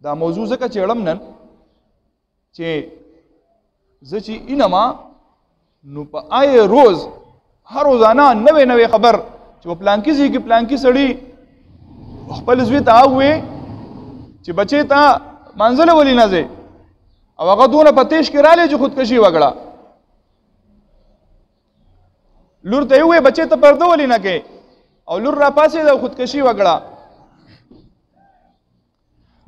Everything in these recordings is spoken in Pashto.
دا موضوع ځکه چېړم نن چې زه چې اینما نو په آی روز هر روزانه نوې نوې خبر چې په پلانکي ځای کې پلانکي سړي خپل زوی ته ووې چې بچې ته منزله ولې نه ځې او هغه دونه په تیش کې رالی چې خودکشي وکړه. لور ته یې ووې بچې ته پرده ولې نه کې او لور را پاسېده او خودکشي وکړه.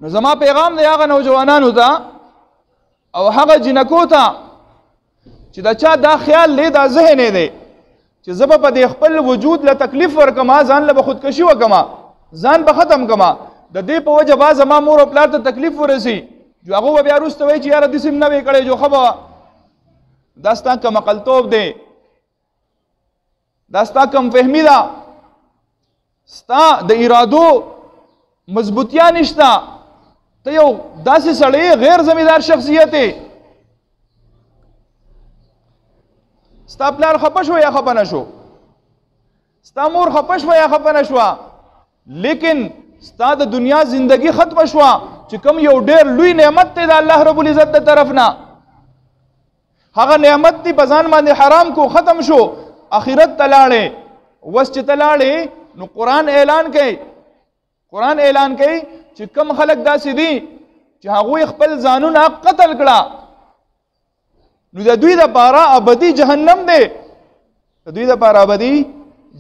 نو زما پیغام دی هغه نوجوانانو ته او هغه جنکو ته چې دا چا دا خیال دی دا ذهن یې دی چې زه به په دې خپل وجود له تکلیف ورکما ځان له به خودکشي وکما ځان به ختم کما د دې په وجه به زما مور او پلار ته تکلیف ورسي جو هغه به بیا وروسته وایي چې یاره داسې هم نه وې کړی جو ښه به دا ستا کم عقلتوب دی دا ستا کم فهمي ده ستا د ارادو مضبوطیا نشته ته یو داسې سړی غیر ذمہدار شخصیت دی ستا پلار خپه شو یا خپه نه شو ستا مور خپه شوه یا خپه نه شوه لیکن ستا د دنیا زندگی ختمه شوه چې کوم یو ډېر لوی نعمت دی د الله رب العزت د طرف نه هغه نعمت دی په ځان باندې حرام کو ختم شو آخرت ته لاړې اوس چې ته لاړې نو قرآن اعلان کوي چې کم خلک داسې دي چې هغوی خپل ځانونه قتل کړه نو د دوی دپاره ابدي جهنم دی د دوی دپاره ابدي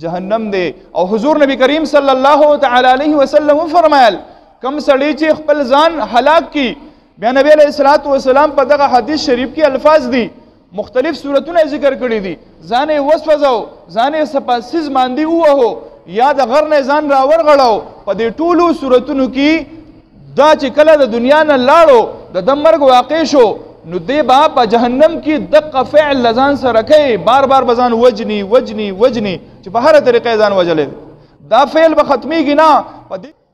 جهنم دی. او حضور نبی کریم صلی الله تعالی علیه وسلم فرمایل کم سړی چې خپل ځان هلاک کی بیا نبی علیہ الصلوۃ والسلام په دغه حدیث شریف کې الفاظ دي مختلف صورتونه ذکر کړي دي ځان یې وسوځو ځان یې سپاسیز ماندي ووهو یا د غر نه ځان راورغړو په دې ټولو صورتونو کې دا چې کله د دنیا نه لاړو د مرګ واقع شو نو دی با په جهنم کې دقه فعل لزان سره کوي بار بار بزان وجني چې په هره طریقې ځان وجلې دا فعل به ختمیږي نه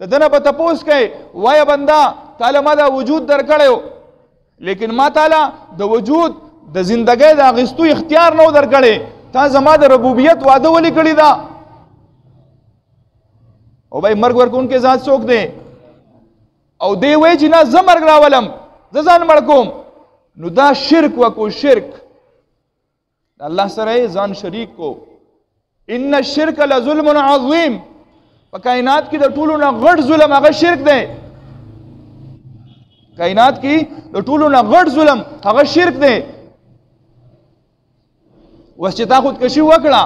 د دنه به تپوس کوي وایه بنده تعالی ما دا وجود درکړی لیکن ما تعالی د وجود د زندګۍ د اخیستو اختیار نه درکړی تا زما د ربوبیت وعده ولې کړې ده او بھائی مرګ ورکوونکی ذات څوک دی او دی وایي چې نه زه مرګ راولم زه ځان مړ کوم نو دا شرک وکو شرک الله سره ځان شریک کو ان الشرک لظلم عظیم په کائنات کې د ټولو نه غټ ظلم هغه شرک دی کائنات کې د ټولو نه غټ ظلم هغه شرک دی اوس چې تا خودکشي وکړه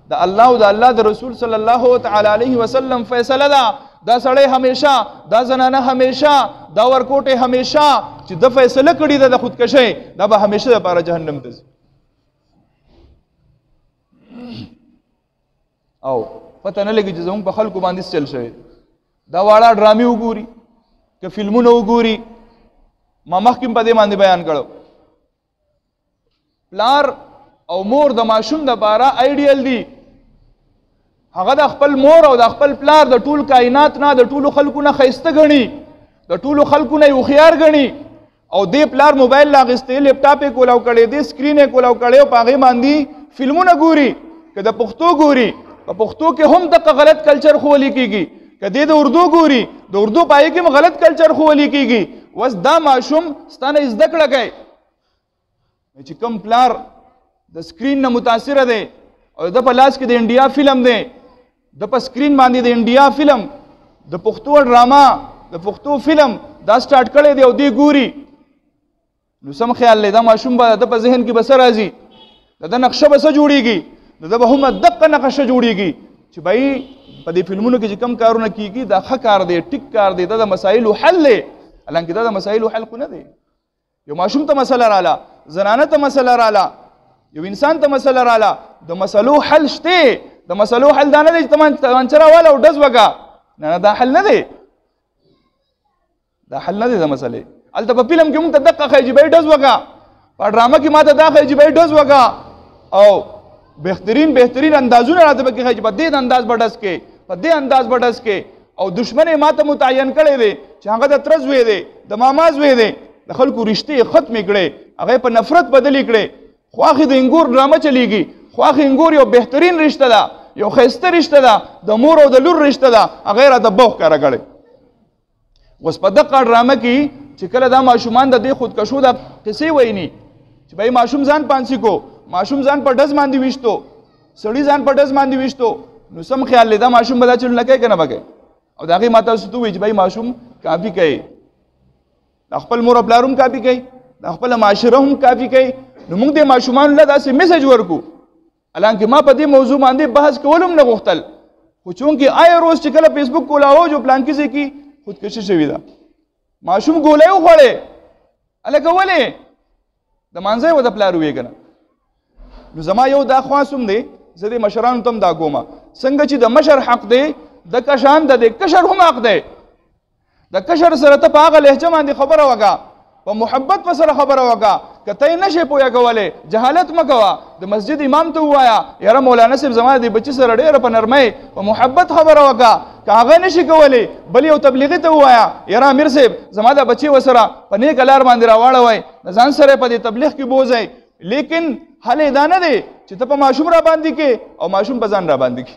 د الله او د الله د رسول صلی الله تعالی علیه وسلم فیصله ده دا سړی همیشه دا زنانه همیشه دا ورکوټه همیشه چې د فیصله کړي ده د خودکشي دا به همیشه لپاره جهنم ته ځي او پته نه لګي چې زموږ په خلکو باندې چل شوی دا واړه ډرامې وګوري که فلمونه وګوري ما مخکې په دې باندې بیان کړو پلار او مور د ماشوم دپاره آیډیل دی هغه د خپل مور او د خپل پلار د ټول کائنات نه د ټولو خلکو نه ښایسته ګڼي د ټولو خلکو نه یې هوښیار ګڼي او دې پلار موبایل راغستی لیپټاپ یې کولاو کړی دی سکرین یې کولاو کړی او په هغې باندې فلمونه ګوري که د پښتو ګوري په پښتو کې هم دغه غلط کلچر ښوولي کېږي که دې د اردو ګوري د اردو په هغې کې هم غلط کلچر ښوولي کېږي اوس دا ماشوم ستا نه زده کړه کوي چې کوم پلار د سکرین نه متاثره دی او د په لاس کې د انډیا فلم دی د په سکرین باندې د انډیا فلم د پښتو ډراما د پښتو فلم دا سٹارټ کړی دی او دی ګوري نو سم خیال دی دا ماشوم به د په ذهن کې به څه راځي د نقشه به څه جوړېږي د به هم دقه نقشه جوړېږي چې بھائی په دې فلمونو کې چې کم کارونه کېږي دا ښه کار دی ټیک کار دی دا د مسایلو حل دی حالانکې دا د مسایلو حل خو نه دی یو ماشوم ته مسله راله زنانه ته مسله راله یو انسان ته مسله راله د مسلو حل شته د مسلو حل دا نه دی چې تمانچه راواله او ډز وکړه نه دا حل نه دی دا حل نه دی د مسلې هلته په فلم کې مونږ ته دقه ښایي چې بهی ډز وکړه په ډرامه کې ما ته دا ښایي چې بهی ډز وکړه او بهترین اندازونه راته پکې ښایي چې په دې انداز به ډز کې په دې انداز به ډز کې او دشمن یې ما ته متعین کړی دی چې هغه د تره زوی دی د ماما زوی دی د خلکو رشتې یې ختمې کړې هغه په نفرت بدلې کړې خواښې د انګور ډرامه چلیږي خواښې انګور یو بهترین رشته ده یو ښایسته رشته ده د مور او د لور رشته ده هغه یې راته بوخ ښکاره کړی اوس په دغه ډرامه کې چې کله دا ماشومان د دې خودکشو د قصې ویني چې بھائی ماشوم ځان پانسی کو ماشوم ځان په ډز باندې وشتو سړی ځان په ډز باندې وشتو نو سم خیال لیدا ماشوم بدا چل نه کوي کنه بګي او داغه ماته ستو وی چې بھائی ماشوم کافی کوي د خپل مور خپلروم کافی کوي د خپل معاشره هم کافی کوي نو موږ د ماشومان له داسې میسج ورکو الانکه ما په دې موضوع باندې بحث کولم نه غوښتل خو چونکه آی روز چې کله فیسبوک کولاو جو پلان کې کی خودکشي شوی دا ماشوم ګولای وخوړې الکه ولې د مانځي و د پلار وی کنه نو زما یو دا خواصم دی زه د مشرانو تم دا کومه څنګه چې د مشر حق دی د کشان د کشر هم حق دی د کشر سره ته په هغه لهجه باندې خبره وکړه په محبت په سره خبره وکړه که ته نشې پوهه کولی جهالت مه کوه د مسجد امام ته ووایه یاره مولانا صاحب زما د بچي سره ډېره په نرمۍ په محبت خبره وکړه که هغه نشي کولی بل یو تبلیغي ته ووایه یاره امیر صاحب زما د بچي ورسره په نیکه لار باندې راواړوئ د ځان سره په دې تبلیغ کې بوځئ لیکن حل دا نه دی چې ته په ماشوم را باندې کې او ماشوم په ځان را باندې کې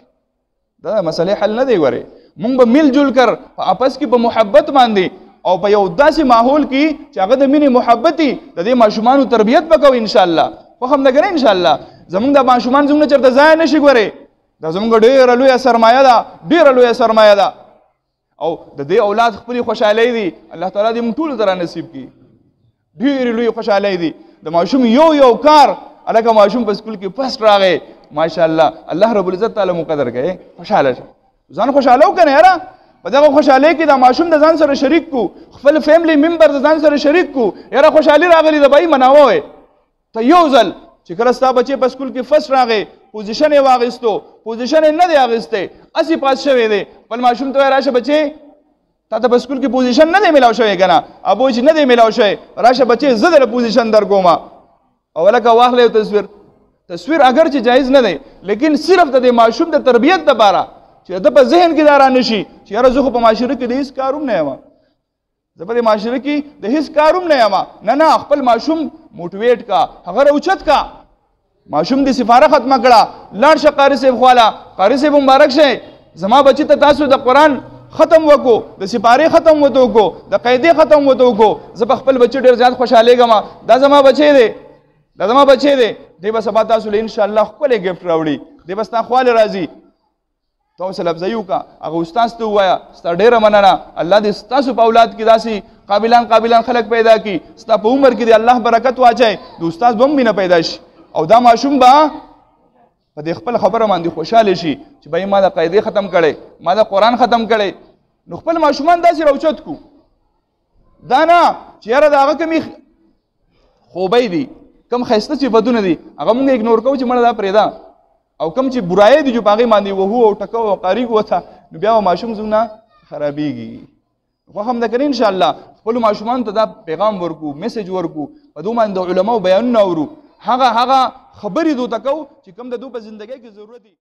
دا مسئلې حل نه دی ګورې مونږ به مل جل کر په اپس کې په محبت باندې او په یو داسې ماحول کې چې هغه د مینې محبتي د دې ماشومانو تربیت به کوو انشاءالله خو هم نه کوي انشاءالله زمونږ د ماشومان زموږ نه چېرته ضایع نه شي ګورې دا زموږ ډېره لویه سرمایه ده ډېره لویه سرمایه ده او د دې اولاد خپلې خوشحالۍ دي الله تعالی دې موږ ټولو ته را نصیب کړي ډېرې لویې خوشحالۍ دي د ماشوم یو کار الکه ماشوم په سکول کې فسټ راغی ماشاءالله الله رب العزت تعالی مقدر کړي خوشاله شه ځان خوشاله وکنه یاره په دغه خوشحالۍ کې د ماشوم د ځان سره شریک کو خپل فیملی ممبر د ځان سره شریک کو یاره خوشحالي راغلی د بای مناوه ته یو ځل چې کله ستا بچی په سکول کې فسټ راغی پوزیشن یې واغستو پوزیشن یې نه دی اغستی اسی پاس شوی دی بل ماشوم ته راشه بچی تا ته په سکول کې پوزیشن نه دی ملاو شوی کنه ابو چې نه دی ملاو شوی راشه بچی زه در پوزیشن در کومه او لکه واخلې تصویر اگر چې جایز نه دی لیکن صرف د ماشوم د تربیت لپاره چې د په ذهن کې دارا نشي چې یاره زه خو په معاشره کې د هیڅ کاروم نه یم زه په معاشره کې د هیڅ کاروم نه یم نه خپل ماشوم موټیویټ کا هغه اوچت کا ماشوم د سفاره ختمه کړه لاړ شه قاری صاحب خواله قاری صاحب مبارک شه زما بچی ته تاسو د قرآن ختم وکړو د سپارې ختم وکړو د قاعدې ختم وکړو زه په خپل بچی ډېر زیات خوشحالېږم دا زما بچی دی دا زما بچی دی دی به سبا تاسو له انشاءالله ښکلی ګفټ راوړي دی به ستا خواله راځي تاسو لفظي وکړه هغه استاد ته ووایه ستا ډېره مننه الله دې ستاسو په اولاد کې داسې قابلان خلک پیدا کړي ستا په عمر کې دې الله برکت واچوي د استاد به هم مینه پیدا شي او دا ماشوم به په دې خپل خبره باندې خوشحاله شي چې بھائی ما د قاعدې ختم کړی ما د قرآن ختم کړی نو خپل ماشومان داسې راوچت کو دا نه چې یاره د هغه کمې خوبۍ دي کم ښایسته صفتونه دي هغه مونږ اګنور کوو چې مړه دا پرېږده او کم چې برایې دي چې په هغې باندې وهو او ټکو او قاریږو ورته نو بیا به ماشوم زموږ نه خرابېږي خو هم ده که نه انشاءالله خپلو ماشومانو ته دا پیغام ورکو میسج ورکو په دو باندې د علماو بیانونه اورو هغه خبرې دو ته کوو چې کوم د دو په زندګۍ کې ضرورت دي